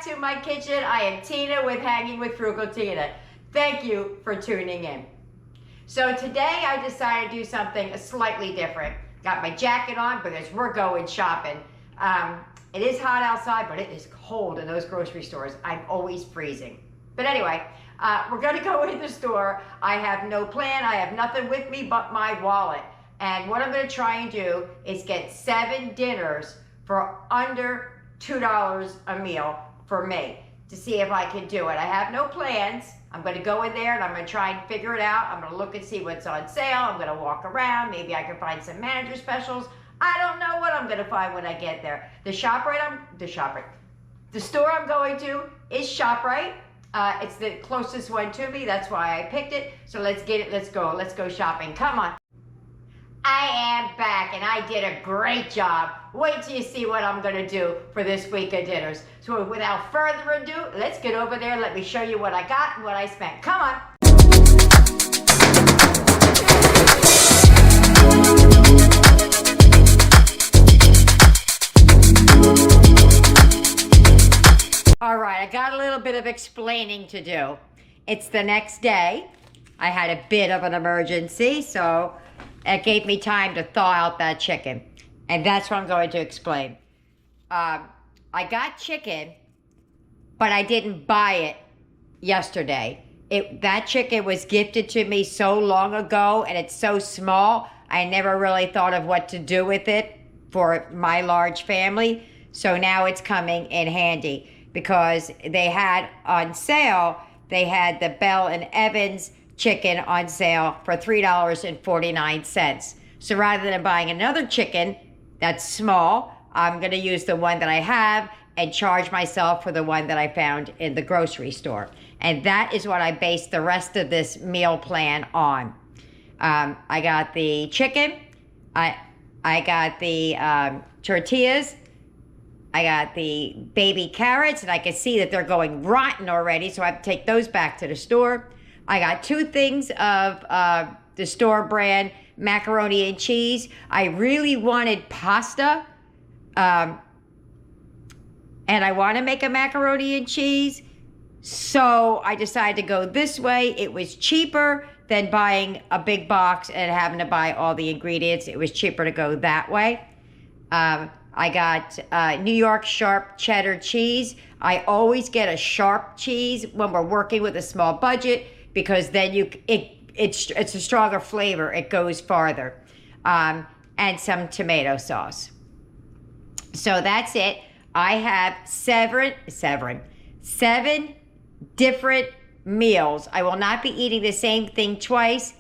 to my kitchen. I am Tina with Hanging with Frugal Tina. Thank you for tuning in. So today I decided to do something slightly different. Got my jacket on because we're going shopping. It is hot outside, but it is cold in those grocery stores. I'm always freezing. But anyway, we're gonna go in the store. I have no plan. I have nothing with me but my wallet. And what I'm gonna try and do is get 7 dinners for under $2 a meal for me to see if I can do it. I have no plans. I'm gonna go in there and I'm gonna try and figure it out. I'm gonna look and see what's on sale. I'm gonna walk around. Maybe I can find some manager specials. I don't know what I'm gonna find when I get there. The store I'm going to is Shoprite. It's the closest one to me. That's why I picked it. So let's get it, let's go shopping. Come on. I am back and I did a great job. Wait till you see what I'm gonna do for this week of dinners. So without further ado, let's get over there. Let me show you what I got and what I spent. Come on. All right, I got a little bit of explaining to do. It's the next day. I had a bit of an emergency, so it gave me time to thaw out that chicken. And that's what I'm going to explain. I got chicken, but I didn't buy it yesterday. That chicken was gifted to me so long ago, and it's so small, I never really thought of what to do with it for my large family. So now it's coming in handy because they had on sale, they had the Bell and Evans chicken on sale for $3.49. So rather than buying another chicken that's small, I'm gonna use the one that I have and charge myself for the one that I found in the grocery store. And that is what I based the rest of this meal plan on. I got the chicken, I got the tortillas, I got the baby carrots, and I can see that they're going rotten already, so I have to take those back to the store. I got 2 things of the store brand macaroni and cheese. I really wanted pasta, and I want to make a macaroni and cheese, so I decided to go this way. It was cheaper than buying a big box and having to buy all the ingredients. It was cheaper to go that way. I got New York sharp cheddar cheese. I always get a sharp cheese when we're working with a small budget because then it's a stronger flavor. It goes farther. And some tomato sauce. So that's it. I have 7 different meals. I will not be eating the same thing twice,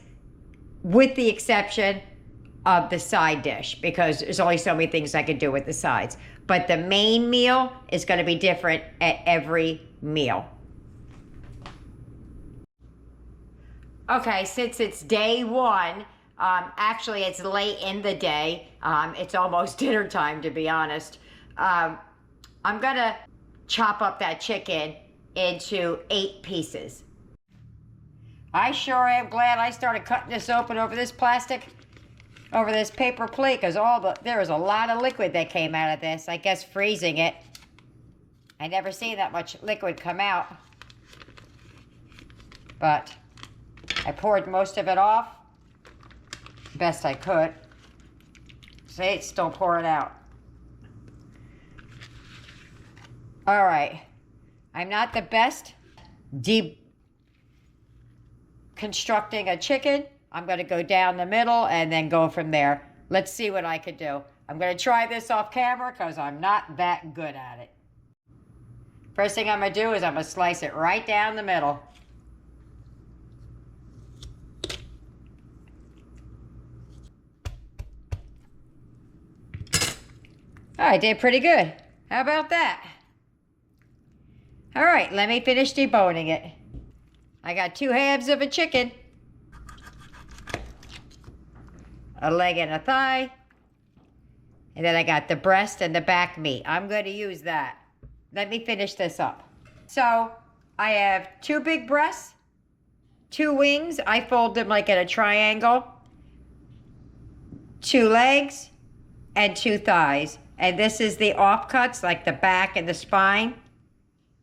with the exception of the side dish, because there's only so many things I can do with the sides. But the main meal is going to be different at every meal. Okay, since it's day 1, actually it's late in the day. It's almost dinner time, to be honest. I'm going to chop up that chicken into 8 pieces. I sure am glad I started cutting this open over this paper plate, because there was a lot of liquid that came out of this. I guess freezing it. I never seen that much liquid come out. But I poured most of it off best I could. See, it's still pouring out. All right. I'm not the best deconstructing a chicken. I'm going to go down the middle and then go from there. Let's see what I can do. I'm going to try this off camera because I'm not that good at it. First thing I'm going to do is I'm going to slice it right down the middle. Oh, I did pretty good. How about that? All right, let me finish deboning it. I got 2 halves of a chicken. A leg and a thigh. And then I got the breast and the back meat. I'm going to use that. Let me finish this up. So I have 2 big breasts, 2 wings. I fold them like in a triangle. 2 legs and 2 thighs. And this is the offcuts, like the back and the spine.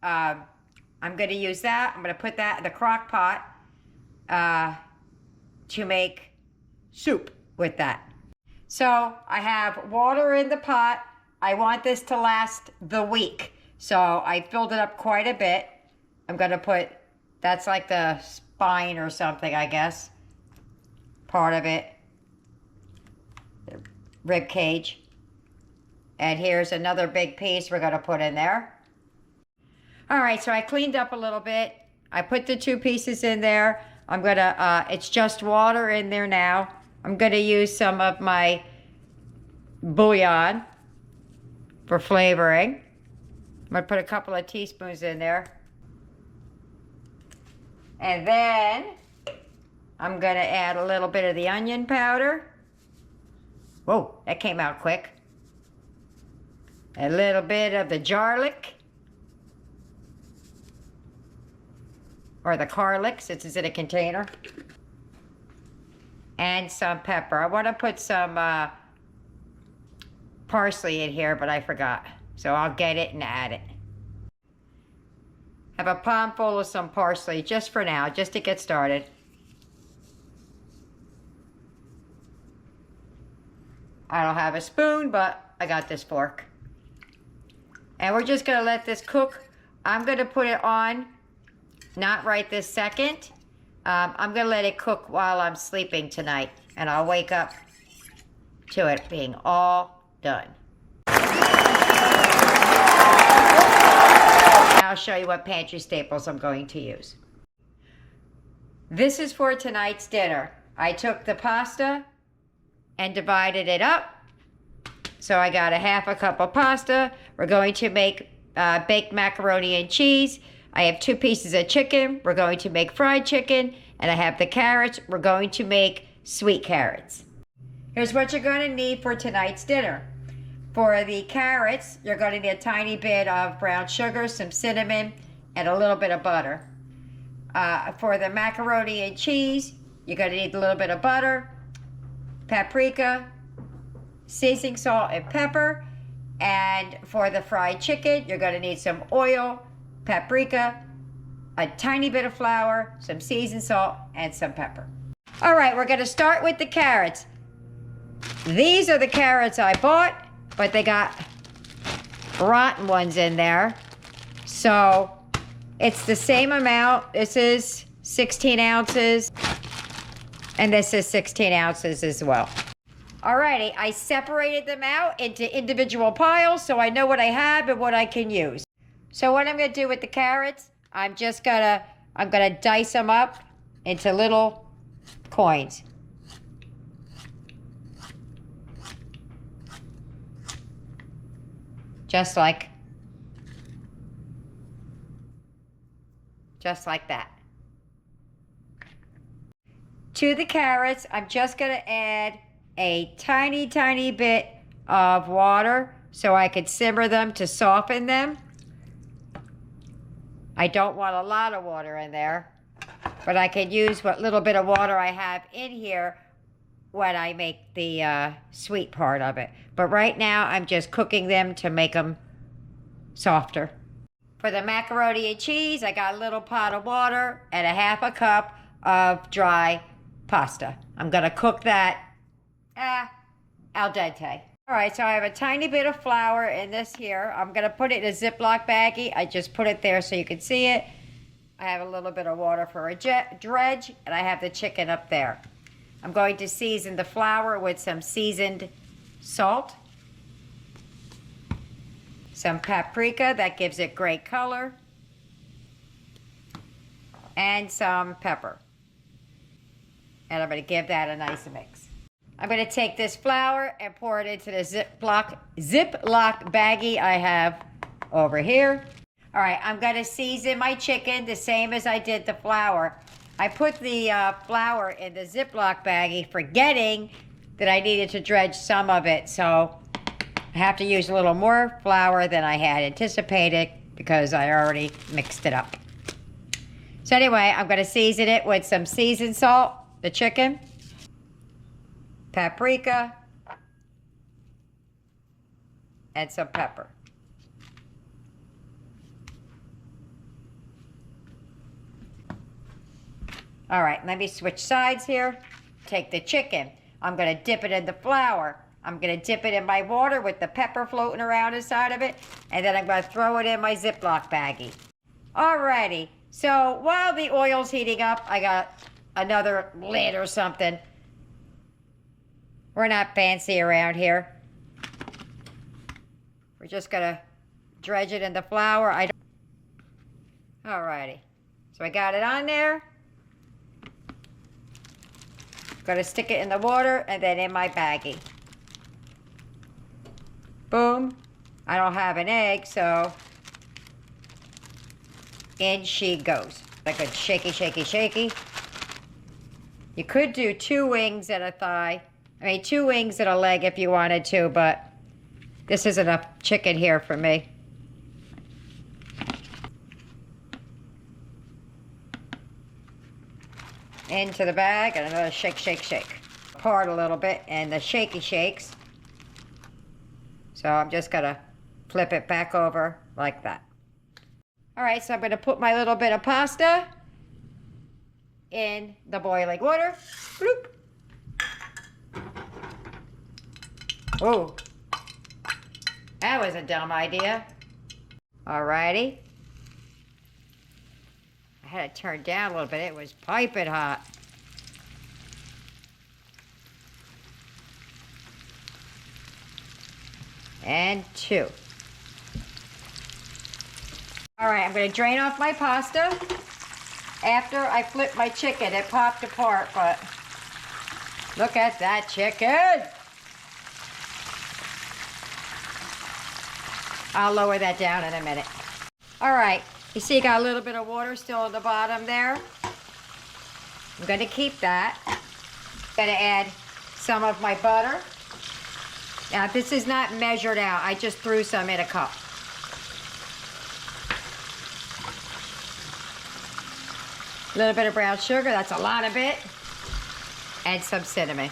I'm going to use that. I'm going to put that in the crock pot to make soup with that. So I have water in the pot. I want this to last the week. So I filled it up quite a bit. I'm going to put, that's like the spine or something, I guess. Part of it. The rib cage. And here's another big piece we're going to put in there. All right, so I cleaned up a little bit. I put the 2 pieces in there. I'm going to, it's just water in there now. I'm going to use some of my bouillon for flavoring. I'm going to put a couple of teaspoons in there. And then I'm going to add a little bit of the onion powder. Whoa, that came out quick. A little bit of the garlic. Or the garlic, since it's in a container. And some pepper. I want to put some parsley in here, but I forgot. So I'll get it and add it. Have a palm full of some parsley, just for now, just to get started. I don't have a spoon, but I got this fork. And we're just going to let this cook. I'm going to put it on, not right this second. I'm going to let it cook while I'm sleeping tonight. And I'll wake up to it being all done. Now I'll show you what pantry staples I'm going to use. This is for tonight's dinner. I took the pasta and divided it up. So I got a half a cup of pasta. We're going to make baked macaroni and cheese. I have 2 pieces of chicken. We're going to make fried chicken. And I have the carrots. We're going to make sweet carrots. Here's what you're going to need for tonight's dinner. For the carrots, you're going to need a tiny bit of brown sugar, some cinnamon, and a little bit of butter. For the macaroni and cheese, you're going to need a little bit of butter, paprika, seasoning salt, and pepper. And for the fried chicken, you're going to need some oil, paprika, a tiny bit of flour, some seasoned salt, and some pepper. All right, we're going to start with the carrots. These are the carrots I bought, but they got rotten ones in there. So it's the same amount. This is 16 ounces, and this is 16 ounces as well. Alrighty, I separated them out into individual piles so I know what I have and what I can use. So what I'm gonna do with the carrots, I'm gonna dice them up into little coins. Just like that. To the carrots, I'm just gonna add a tiny, tiny bit of water so I could simmer them to soften them. I don't want a lot of water in there, but I can use what little bit of water I have in here when I make the sweet part of it. But right now, I'm just cooking them to make them softer. For the macaroni and cheese, I got a little pot of water and a half a cup of dry pasta. I'm gonna cook that al dente. All right, so I have a tiny bit of flour in this here. I'm gonna put it in a Ziploc baggie. I just put it there so you can see it. I have a little bit of water for a dredge, and I have the chicken up there. I'm going to season the flour with some seasoned salt, some paprika, that gives it great color, and some pepper. And I'm going to give that a nice mix. I'm going to take this flour and pour it into the Ziploc baggie I have over here. All right, I'm going to season my chicken the same as I did the flour. I put the flour in the Ziploc baggie forgetting that I needed to dredge some of it. So I have to use a little more flour than I had anticipated because I already mixed it up. So anyway, I'm going to season it with some seasoned salt, the chicken, paprika, and some pepper. All right, let me switch sides here. Take the chicken. I'm going to dip it in the flour. I'm going to dip it in my water with the pepper floating around inside of it. And then I'm going to throw it in my Ziploc baggie. Alrighty, so while the oil's heating up, I got another lid or something. We're not fancy around here. We're just going to dredge it in the flour. Alrighty, so I got it on there. Going to stick it in the water and then in my baggie. Boom. I don't have an egg, so in she goes. Like a shaky, shaky, shaky. You could do 2 wings and a thigh. I mean, 2 wings and a leg if you wanted to, but this is enough chicken here for me. Into the bag and another shake, shake, shake. Apart a little bit and the shaky shakes. So I'm just gonna flip it back over like that. All right, so I'm gonna put my little bit of pasta in the boiling water. Bloop. Oh, that was a dumb idea. Alrighty. I had it turned down a little bit. It was piping hot. And 2. All right, I'm going to drain off my pasta. After I flipped my chicken, it popped apart, but look at that chicken. I'll lower that down in a minute. All right, you see you got a little bit of water still at the bottom there. I'm going to keep that. I'm going to add some of my butter. Now, this is not measured out. I just threw some in a cup. A little bit of brown sugar, that's a lot of it. And some cinnamon.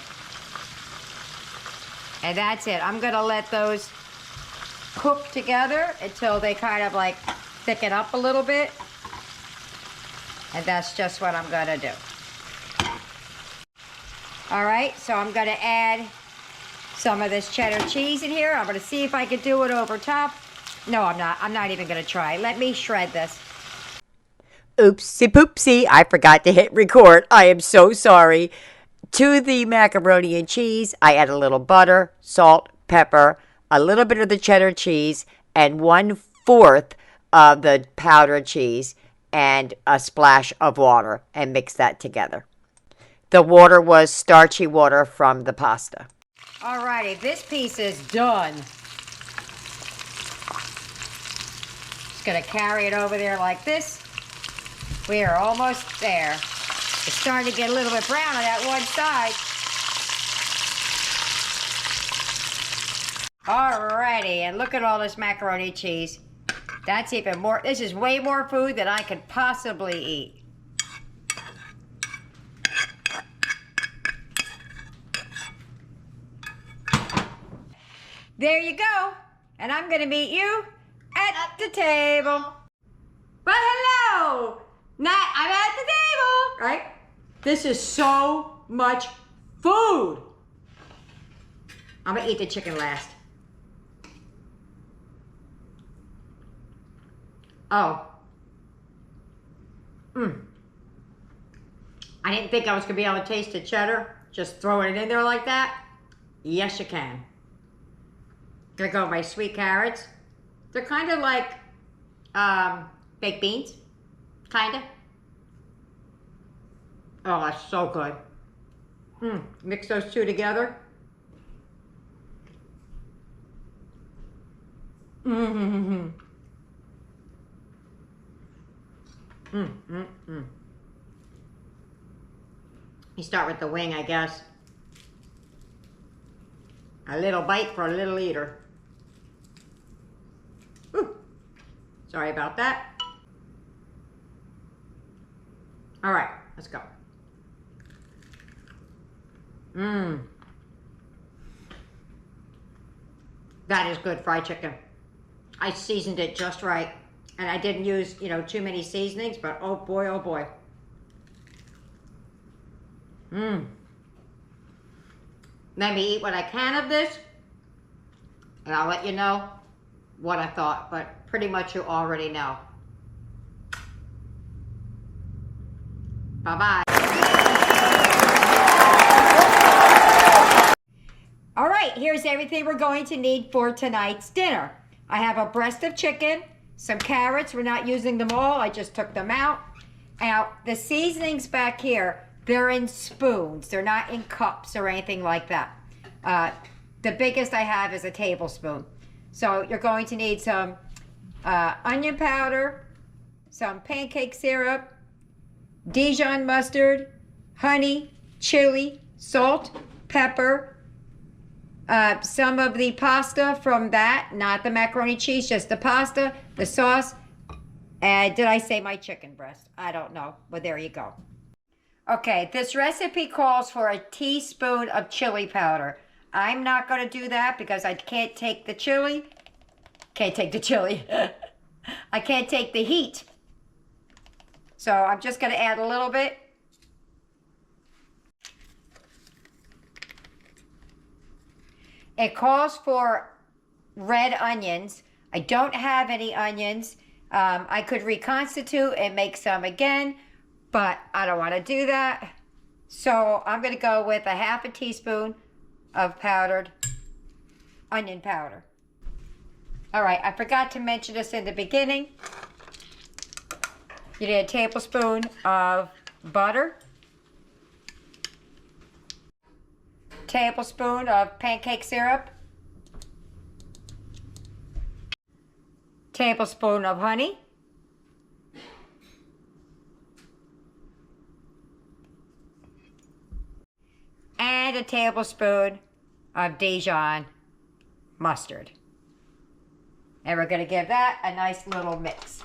And that's it. I'm gonna let those cook together until they kind of like thicken up a little bit. And that's just what I'm gonna do. All right, so I'm gonna add some of this cheddar cheese in here. I'm gonna see if I can do it over top. No, I'm not. I'm not even gonna try. Let me shred this. Oopsie poopsie, I forgot to hit record. I am so sorry. To the macaroni and cheese, I add a little butter, salt, pepper, a little bit of the cheddar cheese, and 1/4 of the powdered cheese, and a splash of water, and mix that together. The water was starchy water from the pasta. Alrighty, this piece is done. Just gonna carry it over there like this. We are almost there. It's starting to get a little bit brown on that one side. Alrighty, and look at all this macaroni cheese. That's even more, this is way more food than I could possibly eat. There you go. And I'm gonna meet you at the table. Well, hello. I'm at the table, right? This is so much food. I'm gonna eat the chicken last. Oh. I didn't think I was gonna be able to taste the cheddar. Just throwing it in there like that. Yes, you can. Gonna go with my sweet carrots. They're kind of like baked beans. Kinda. Oh, that's so good. Mix those two together. You start with the wing, I guess. A little bite for a little eater. Ooh. Sorry about that. All right, let's go. That is good fried chicken. I seasoned it just right. And I didn't use, too many seasonings, but oh boy, oh boy. Let me eat what I can of this, and I'll let you know what I thought, but pretty much you already know. Bye-bye. All right, here's everything we're going to need for tonight's dinner. I have a breast of chicken, some carrots. We're not using them all. I just took them out. Now, the seasonings back here, they're in spoons. They're not in cups or anything like that. The biggest I have is a tablespoon. So you're going to need some onion powder, some pancake syrup, Dijon mustard, honey, chili, salt, pepper, some of the pasta from that, not the macaroni cheese, just the pasta, the sauce, and did I say my chicken breast? I don't know, but there you go. Okay, this recipe calls for a teaspoon of chili powder. I'm not going to do that because I can't take the chili. Can't take the chili. I can't take the heat. So I'm just going to add a little bit. It calls for red onions. I don't have any onions. I could reconstitute and make some again, but I don't want to do that. So I'm going to go with a half a teaspoon of powdered onion powder. All right, I forgot to mention this in the beginning. You need a tablespoon of butter, tablespoon of pancake syrup, tablespoon of honey, and a tablespoon of Dijon mustard. And we're going to give that a nice little mix.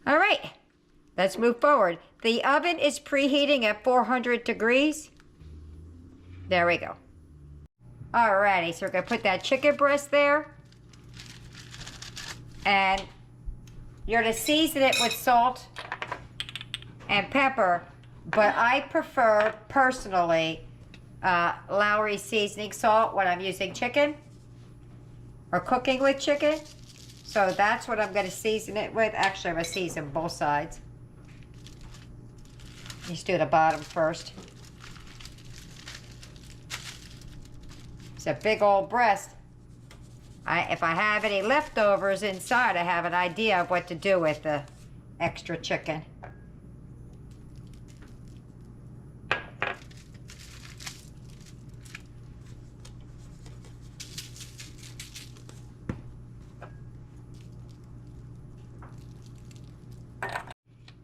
All right, let's move forward. The oven is preheating at 400 degrees. There we go. Alrighty, so we're going to put that chicken breast there. And you're going to season it with salt and pepper, but I prefer, personally, Lowry seasoning salt when I'm using chicken or cooking with chicken. So that's what I'm going to season it with. Actually, I'm going to season both sides. Let's do the bottom first. It's a big old breast. If I have any leftovers inside, I have an idea of what to do with the extra chicken.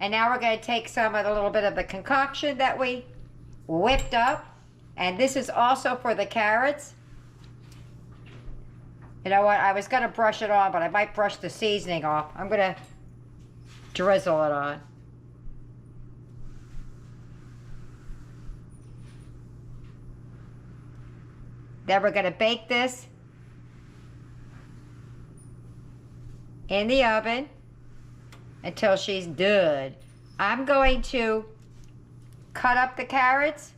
And now we're going to take some of the little bit of the concoction that we whipped up. And this is also for the carrots. You know what? I was going to brush it on, but I might brush the seasoning off. I'm going to drizzle it on. Then we're going to bake this in the oven until she's done. I'm going to cut up the carrots,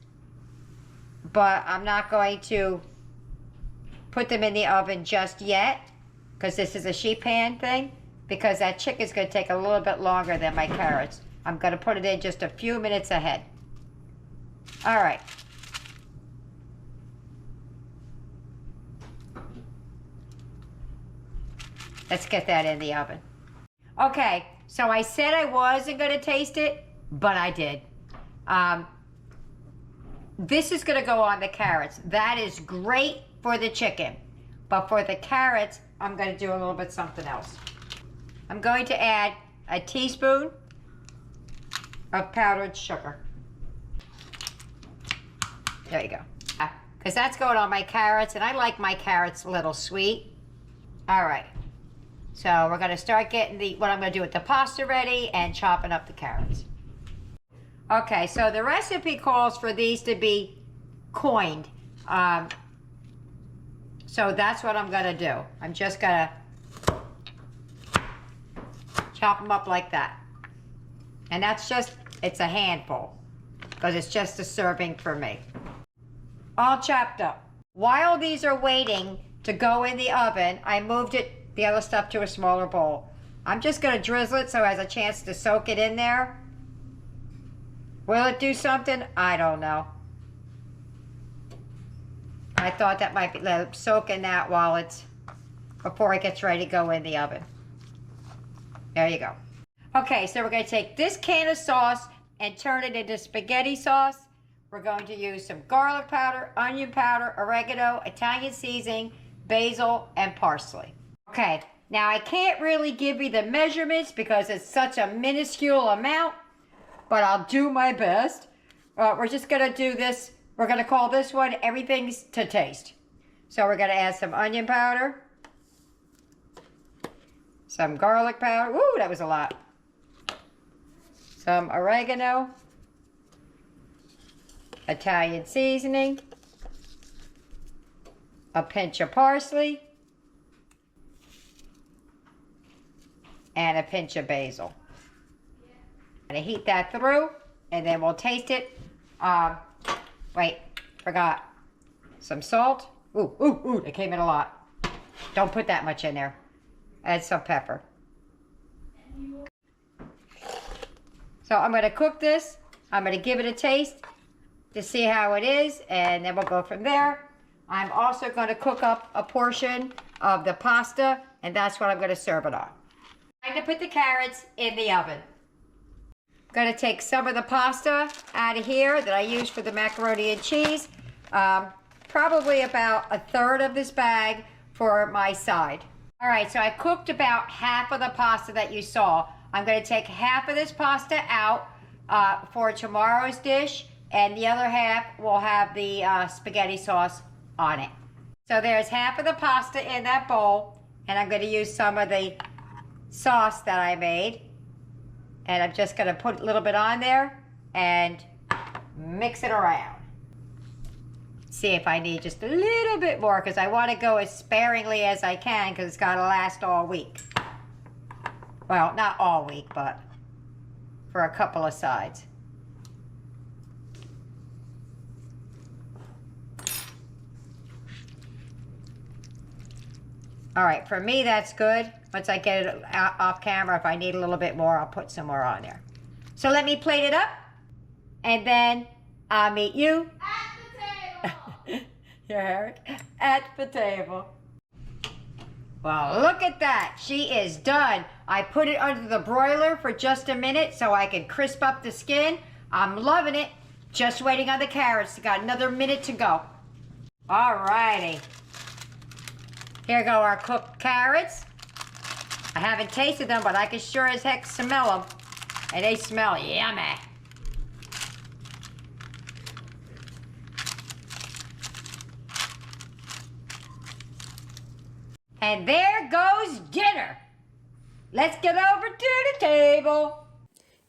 but I'm not going to put them in the oven just yet because this is a sheet pan thing, because that chicken's going to take a little bit longer than my carrots. I'm going to put it in just a few minutes ahead. All right. Let's get that in the oven. Okay, so I said I wasn't going to taste it, but I did. This is going to go on the carrots. That is great for the chicken. But for the carrots, I'm going to do a little bit something else. I'm going to add a teaspoon of powdered sugar. There you go. Because that's going on my carrots, and I like my carrots a little sweet. All right. So we're going to start getting what I'm going to do with the pasta ready and chopping up the carrots. Okay, so the recipe calls for these to be coined. So that's what I'm going to do. I'm just going to Chop them up like that. And that's just, it's a handful, because it's just a serving for me. All chopped up. While these are waiting to go in the oven, I moved the other stuff to a smaller bowl. I'm just going to drizzle it so it has a chance to soak it in there. Will it do something? I don't know. I thought that might be, let it soak in that while before it gets ready to go in the oven. There you go. Okay, so we're going to take this can of sauce and turn it into spaghetti sauce. We're going to use some garlic powder, onion powder, oregano, Italian seasoning, basil, and parsley. Okay, now I can't really give you the measurements because it's such a minuscule amount, but I'll do my best. We're just going to do this. We're going to call this one Everything's to Taste. So we're going to add some onion powder, some garlic powder. Woo, that was a lot. Some oregano, Italian seasoning, a pinch of parsley, and a pinch of basil. I'm going to heat that through, and then we'll taste it. Wait, forgot. Some salt. Ooh, that came in a lot. Don't put that much in there. Add some pepper. So I'm going to cook this. I'm going to give it a taste to see how it is, and then we'll go from there. I'm also going to cook up a portion of the pasta, and that's what I'm going to serve it on. I'm going to put the carrots in the oven. I'm going to take some of the pasta out of here that I use for the macaroni and cheese. Probably about a third of this bag for my side. All right, so I cooked about half of the pasta that you saw. I'm going to take half of this pasta out for tomorrow's dish, and the other half will have the spaghetti sauce on it. So there's half of the pasta in that bowl, and I'm going to use some of the sauce that I made, and I'm just going to put a little bit on there and mix it around. See if I need just a little bit more, because I want to go as sparingly as I can, because it's got to last all week. Well, not all week, but for a couple of sides. All right, for me, that's good. Once I get it off camera, if I need a little bit more, I'll put some more on there. So let me plate it up, and then I'll meet you at the table. Here, Eric, at the table. Well, look at that. She is done. I put it under the broiler for just a minute so I can crisp up the skin. I'm loving it. Just waiting on the carrots. Got another minute to go. All righty. Here go our cooked carrots. I haven't tasted them, but I can sure as heck smell them. And they smell yummy. And there goes dinner. Let's get over to the table.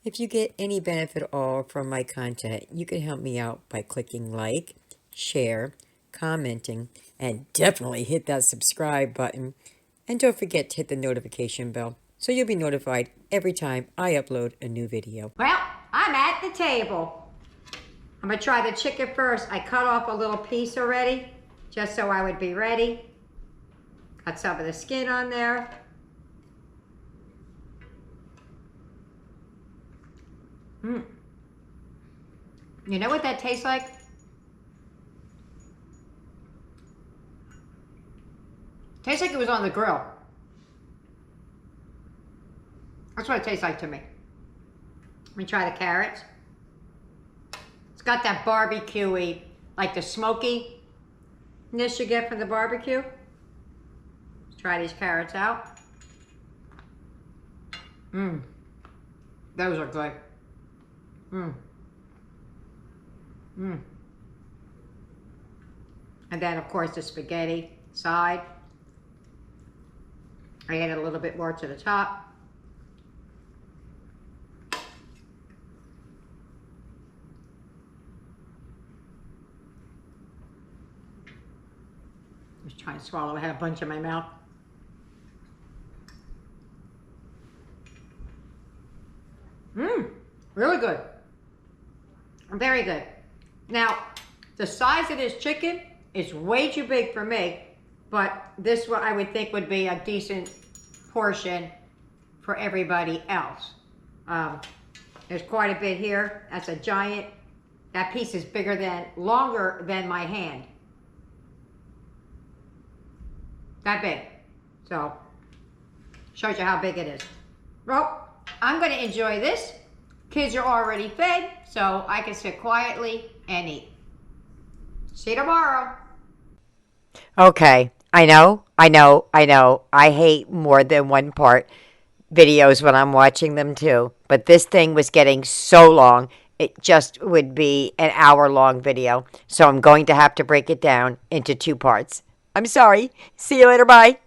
If you get any benefit at all from my content, you can help me out by clicking like, share, commenting, and definitely hit that subscribe button. And don't forget to hit the notification bell so you'll be notified every time I upload a new video. Well, I'm at the table. I'm gonna try the chicken first. I cut off a little piece already, just so I would be ready. Got some of the skin on there. You know what that tastes like? Tastes like it was on the grill. That's what it tastes like to me. Let me try the carrots. It's got that barbecue-y, like the smokiness you get from the barbecue. Let's try these carrots out. Those are good. And then, of course, the spaghetti side. I added a little bit more to the top. I was trying to swallow. I had a bunch in my mouth. Really good. Very good. Now, the size of this chicken is way too big for me, but this what I would think would be a decent portion for everybody else. There's quite a bit here. That's a giant. That piece is longer than my hand. That big. So, shows you how big it is. Well, I'm going to enjoy this. Kids are already fed, so I can sit quietly and eat. See you tomorrow. Okay, I know. I hate more than one part videos when I'm watching them too. But this thing was getting so long, it just would be an hour-long video. So I'm going to have to break it down into 2 parts. I'm sorry. See you later. Bye.